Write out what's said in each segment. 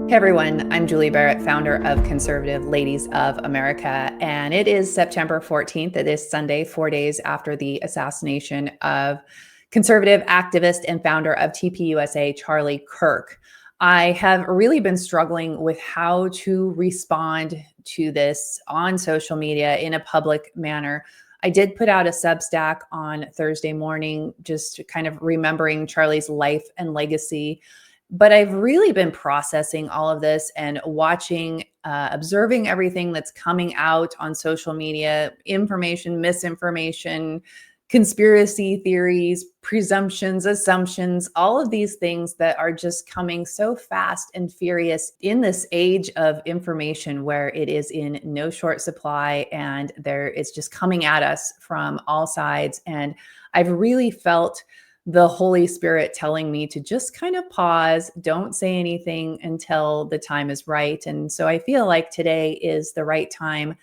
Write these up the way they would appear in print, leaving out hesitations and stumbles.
Hey everyone, I'm Julie Barrett, founder of Conservative Ladies of America, and it is September 14th. It is Sunday, 4 days after the assassination of conservative activist and founder of TPUSA, Charlie Kirk. I have really been struggling with how to respond to this on social media in a public manner. I did put out a Substack on Thursday morning, just kind of remembering Charlie's life and legacy. But I've really been processing all of this and watching, observing everything that's coming out on social media, information, misinformation, conspiracy theories, presumptions, assumptions, all of these things that are just coming so fast and furious in this age of information where it is in no short supply and it's just coming at us from all sides. And I've really felt the Holy Spirit telling me to just kind of pause, don't say anything until the time is right. And so I feel like today is the right time.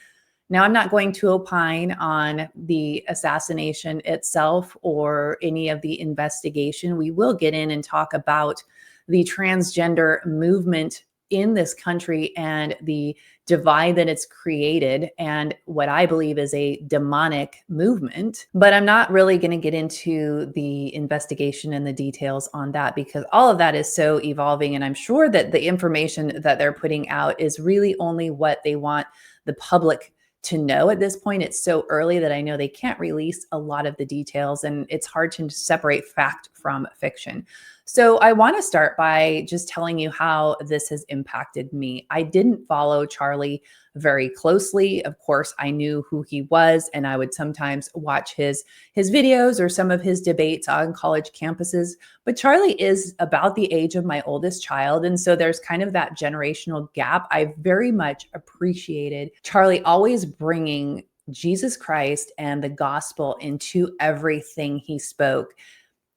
Now, I'm not going to opine on the assassination itself or any of the investigation. We will get in and talk about the transgender movement in this country and the divide that it's created and what I believe is a demonic movement. But I'm not really going to get into the investigation and the details on that because all of that is so evolving. And I'm sure that the information that they're putting out is really only what they want the public to know at this point. It's so early that I know they can't release a lot of the details and it's hard to separate fact from fiction. So I want to start by just telling you how this has impacted me. I didn't follow Charlie very closely. Of course, I knew who he was and I would sometimes watch his videos or some of his debates on college campuses. But Charlie is about the age of my oldest child. And so there's kind of that generational gap. I very much appreciated Charlie always bringing Jesus Christ and the gospel into everything he spoke.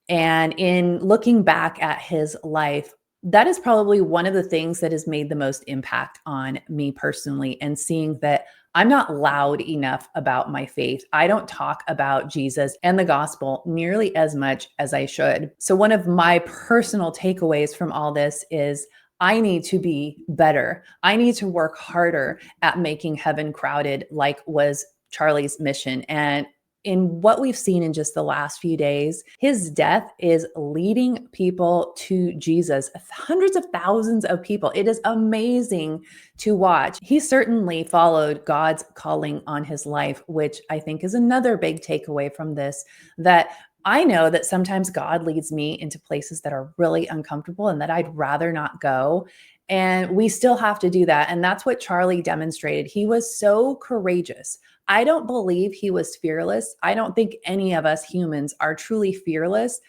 And in looking back at his life, that is probably one of the things that has made the most impact on me personally, and seeing that I'm not loud enough about my faith. I don't talk about Jesus and the gospel nearly as much as I should. So, one of my personal takeaways from all this is I need to be better. I need to work harder at making heaven crowded, like was Charlie's mission. And in what we've seen in just the last few days, his death is leading people to Jesus, hundreds of thousands of people. It is amazing to watch. He certainly followed God's calling on his life, which I think is another big takeaway from this, that I know that sometimes God leads me into places that are really uncomfortable and that I'd rather not go. And we still have to do that. And that's what Charlie demonstrated. He was so courageous. I don't believe he was fearless. I don't think any of us humans are truly fearless.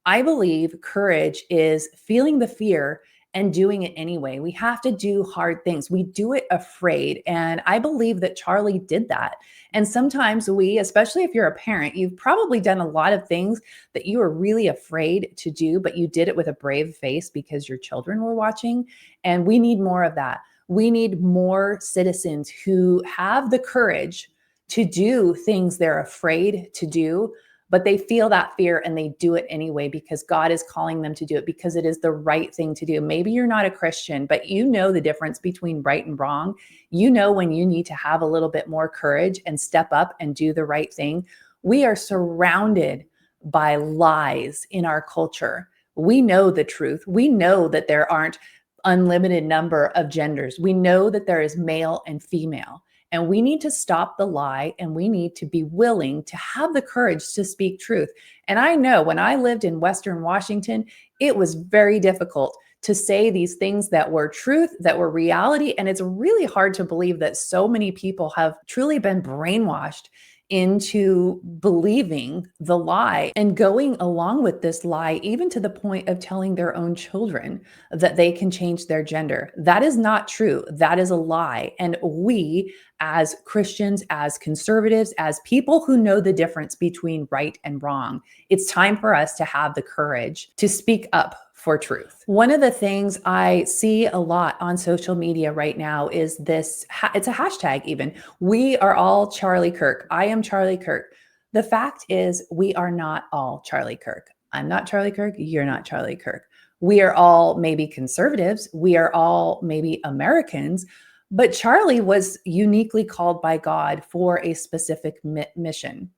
I believe courage is feeling the fear and doing it anyway. We have to do hard things. We do it afraid. And I believe that Charlie did that. And sometimes we, especially if you're a parent, you've probably done a lot of things that you were really afraid to do, but you did it with a brave face because your children were watching. And we need more of that. We need more citizens who have the courage to do things they're afraid to do, but they feel that fear and they do it anyway because God is calling them to do it because it is the right thing to do. Maybe you're not a Christian, but you know the difference between right and wrong. You know when you need to have a little bit more courage and step up and do the right thing. We are surrounded by lies in our culture. We know the truth. We know that there aren't unlimited number of genders. We know that there is male and female. And we need to stop the lie and we need to be willing to have the courage to speak truth. And I know when I lived in Western Washington, it was very difficult to say these things that were truth, that were reality. And it's really hard to believe that so many people have truly been brainwashed into believing the lie and going along with this lie, even to the point of telling their own children that they can change their gender. That is not true. That is a lie. And we, as Christians, as conservatives, as people who know the difference between right and wrong, it's time for us to have the courage to speak up for truth. One of the things I see a lot on social media right now is this, it's a hashtag even, we are all Charlie Kirk. I am Charlie Kirk. The fact is we are not all Charlie Kirk. I'm not Charlie Kirk. You're not Charlie Kirk. We are all maybe conservatives. We are all maybe Americans. But Charlie was uniquely called by God for a specific mission.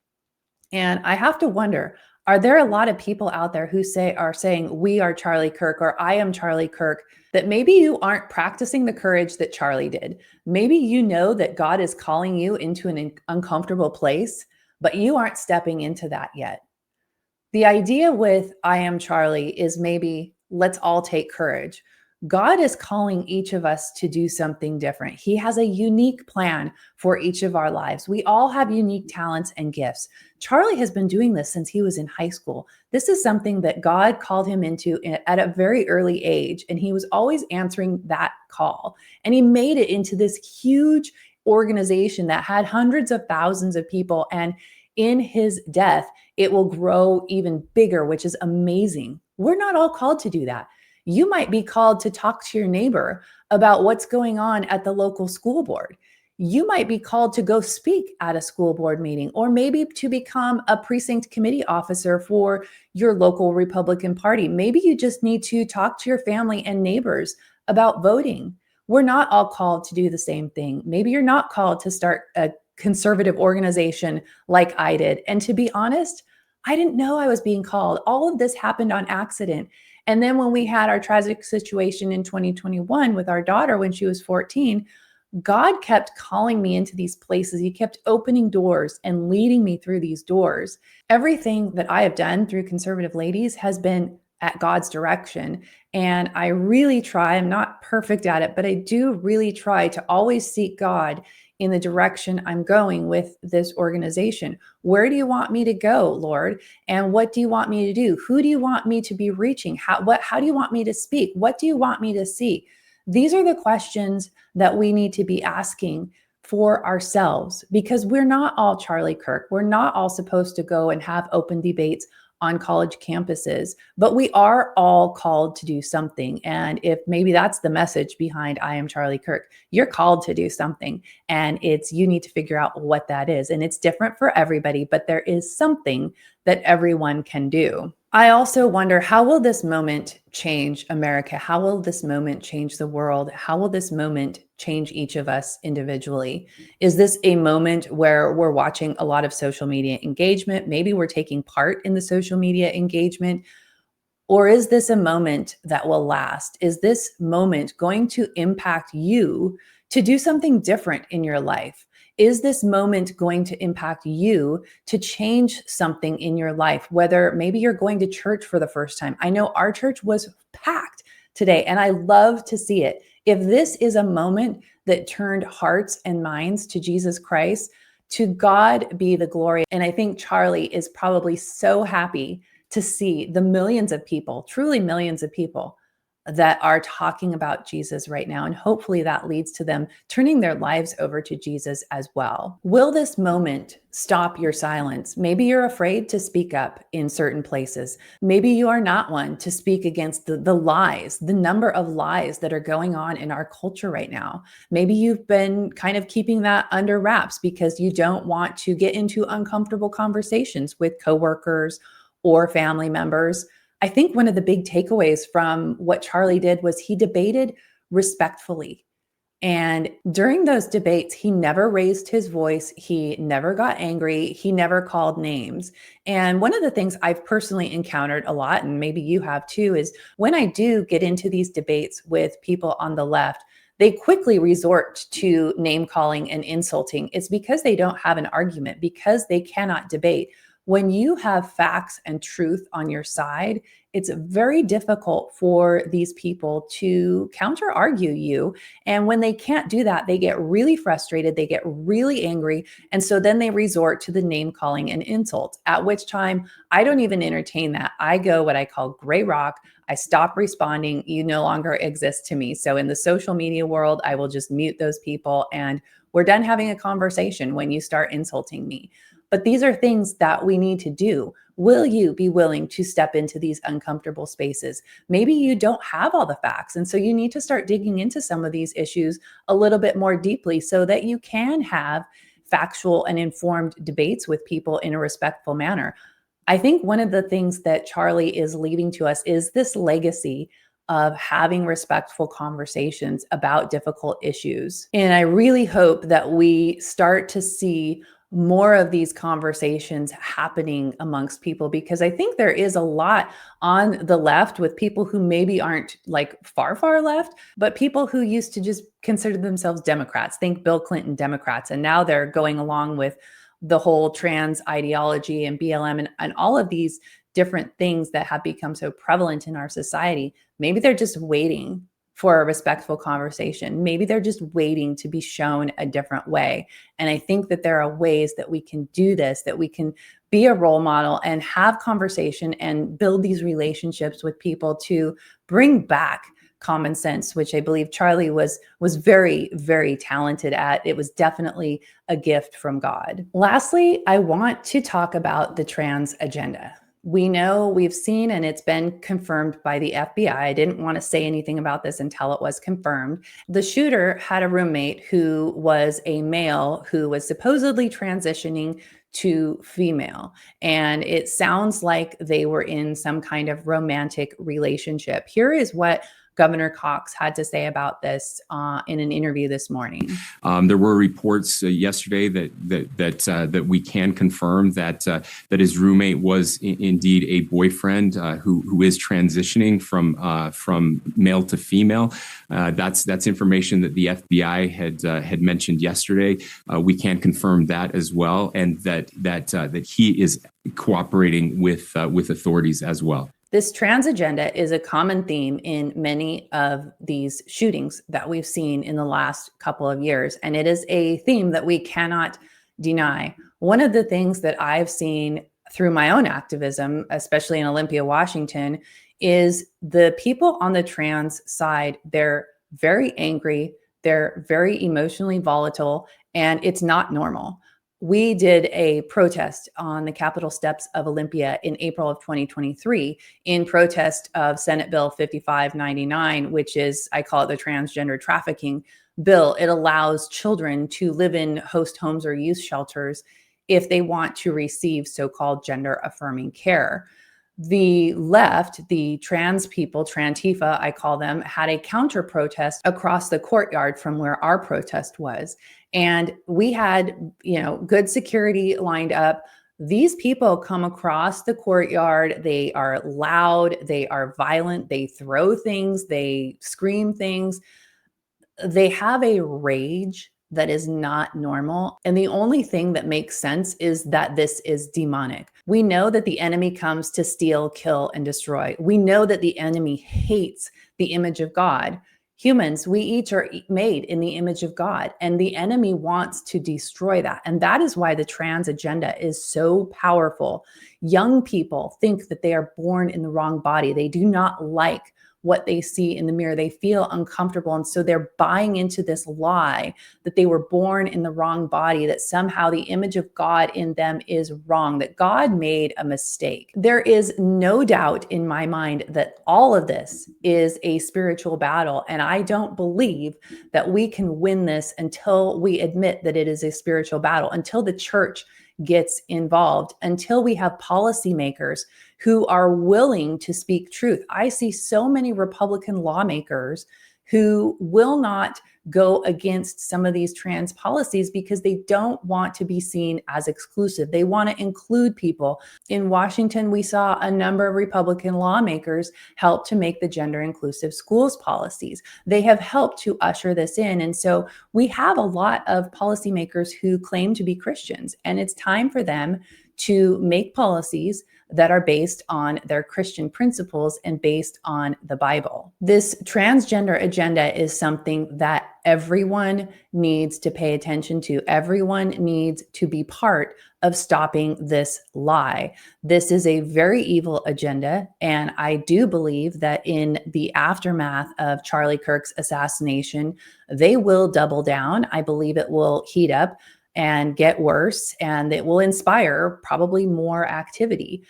And I have to wonder, are there a lot of people out there who are saying we are Charlie Kirk or I am Charlie Kirk, that maybe you aren't practicing the courage that Charlie did? Maybe you know that God is calling you into an uncomfortable place, but you aren't stepping into that yet. The idea with I am Charlie is maybe let's all take courage. God is calling each of us to do something different. He has a unique plan for each of our lives. We all have unique talents and gifts. Charlie has been doing this since he was in high school. This is something that God called him into at a very early age, and he was always answering that call. And he made it into this huge organization that had hundreds of thousands of people. And in his death, it will grow even bigger, which is amazing. We're not all called to do that. You might be called to talk to your neighbor about what's going on at the local school board. You might be called to go speak at a school board meeting, or maybe to become a precinct committee officer for your local Republican Party. Maybe you just need to talk to your family and neighbors about voting. We're not all called to do the same thing. Maybe you're not called to start a conservative organization like I did. And to be honest, I didn't know I was being called. All of this happened on accident. And then when we had our tragic situation in 2021 with our daughter when she was 14, God kept calling me into these places. He kept opening doors and leading me through these doors. Everything that I have done through Conservative Ladies has been at God's direction. And I really try, I'm not perfect at it, but I do really try to always seek God in the direction I'm going with this organization. Where do you want me to go, Lord? And what do you want me to do? Who do you want me to be reaching? How do you want me to speak? What do you want me to see? These are the questions that we need to be asking for ourselves, because we're not all Charlie Kirk. We're not all supposed to go and have open debates on college campuses, but we are all called to do something. And if maybe that's the message behind I am Charlie Kirk, you're called to do something, and you need to figure out what that is. And it's different for everybody, but there is something that everyone can do. I also wonder, how will this moment change America? How will this moment change the world? How will this moment change each of us individually? Is this a moment where we're watching a lot of social media engagement? Maybe we're taking part in the social media engagement. Or is this a moment that will last? Is this moment going to impact you to do something different in your life? Is this moment going to impact you to change something in your life? Whether maybe you're going to church for the first time. I know our church was packed today, and I love to see it. If this is a moment that turned hearts and minds to Jesus Christ, to God be the glory. And I think Charlie is probably so happy to see the millions of people, truly millions of people, that are talking about Jesus right now. And hopefully that leads to them turning their lives over to Jesus as well. Will this moment stop your silence? Maybe you're afraid to speak up in certain places. Maybe you are not one to speak against the lies, the number of lies that are going on in our culture right now. Maybe you've been kind of keeping that under wraps because you don't want to get into uncomfortable conversations with coworkers or family members. I think one of the big takeaways from what Charlie did was he debated respectfully. And during those debates, he never raised his voice. He never got angry. He never called names. And one of the things I've personally encountered a lot, and maybe you have too, is when I do get into these debates with people on the left, they quickly resort to name calling and insulting. It's because they don't have an argument, because they cannot debate. When you have facts and truth on your side, it's very difficult for these people to counter argue you. And when they can't do that, they get really frustrated, they get really angry. And so then they resort to the name calling and insults, at which time I don't even entertain that. I go what I call gray rock. I stop responding. You no longer exist to me. So in the social media world, I will just mute those people and we're done having a conversation when you start insulting me. But these are things that we need to do. Will you be willing to step into these uncomfortable spaces? Maybe you don't have all the facts. And so you need to start digging into some of these issues a little bit more deeply so that you can have factual and informed debates with people in a respectful manner. I think one of the things that Charlie is leaving to us is this legacy of having respectful conversations about difficult issues. And I really hope that we start to see more of these conversations happening amongst people, because I think there is a lot on the left with people who maybe aren't like far, far left, but people who used to just consider themselves Democrats, think Bill Clinton Democrats, and now they're going along with the whole trans ideology and BLM and all of these different things that have become so prevalent in our society. Maybe they're just waiting for a respectful conversation. Maybe they're just waiting to be shown a different way. And I think that there are ways that we can do this, that we can be a role model and have conversation and build these relationships with people to bring back common sense, which I believe Charlie was very, very talented at. It was definitely a gift from God. Lastly, I want to talk about the trans agenda. We know, we've seen, and it's been confirmed by the FBI. I didn't want to say anything about this until it was confirmed. The shooter had a roommate who was a male who was supposedly transitioning to female. And it sounds like they were in some kind of romantic relationship. Here is what Governor Cox had to say about this in an interview this morning. There were reports yesterday that we can confirm that his roommate was indeed a boyfriend who is transitioning from male to female. That's information that the FBI had mentioned yesterday. We can confirm that as well, and that he is cooperating with authorities as well. This trans agenda is a common theme in many of these shootings that we've seen in the last couple of years, and it is a theme that we cannot deny. One of the things that I've seen through my own activism, especially in Olympia, Washington, is the people on the trans side, they're very angry, they're very emotionally volatile, and it's not normal. We did a protest on the Capitol steps of Olympia in April of 2023 in protest of Senate Bill 5599, which is, I call it the transgender trafficking bill. It allows children to live in host homes or youth shelters if they want to receive so-called gender affirming care. The left, the trans people, Trantifa, I call them, had a counter protest across the courtyard from where our protest was. And we had, good security lined up. These people come across the courtyard. They are loud. They are violent. They throw things. They scream things. They have a rage that is not normal. And the only thing that makes sense is that this is demonic. We know that the enemy comes to steal, kill, and destroy. We know that the enemy hates the image of God. Humans, we each are made in the image of God, and the enemy wants to destroy that. And that is why the trans agenda is so powerful. Young people think that they are born in the wrong body. They do not like what they see in the mirror. They feel uncomfortable. And so they're buying into this lie that they were born in the wrong body, that somehow the image of God in them is wrong, that God made a mistake. There is no doubt in my mind that all of this is a spiritual battle. And I don't believe that we can win this until we admit that it is a spiritual battle, until the church gets involved, until we have policymakers who are willing to speak truth. I see so many Republican lawmakers who will not go against some of these trans policies because they don't want to be seen as exclusive. They want to include people. In Washington, we saw a number of Republican lawmakers help to make the gender inclusive schools policies. They have helped to usher this in. And so we have a lot of policymakers who claim to be Christians, and it's time for them to make policies that are based on their Christian principles and based on the Bible. This transgender agenda is something that everyone needs to pay attention to. Everyone needs to be part of stopping this lie. This is a very evil agenda, and I do believe that in the aftermath of Charlie Kirk's assassination, they will double down. I believe it will heat up and get worse, and it will inspire probably more activity.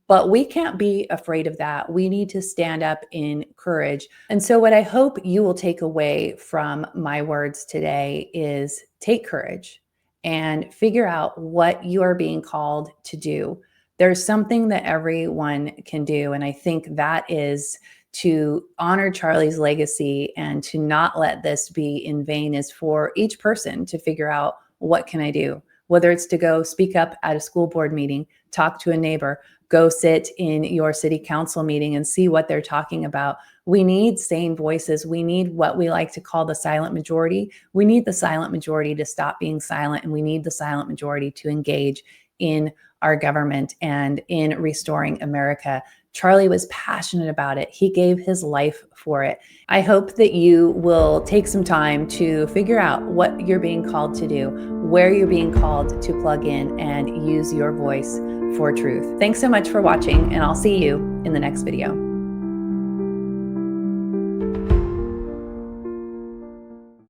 But we can't be afraid of that. We need to stand up in courage. And so what I hope you will take away from my words today is take courage and figure out what you are being called to do. There's something that everyone can do. And I think that is to honor Charlie's legacy and to not let this be in vain is for each person to figure out, what can I do? Whether it's to go speak up at a school board meeting, talk to a neighbor, go sit in your city council meeting and see what they're talking about. We need sane voices. We need what we like to call the silent majority. We need the silent majority to stop being silent, and we need the silent majority to engage in our government and in restoring America. Charlie was passionate about it. He gave his life for it. I hope that you will take some time to figure out what you're being called to do, where you're being called to plug in, and use your voice for truth. Thanks so much for watching, and I'll see you in the next video.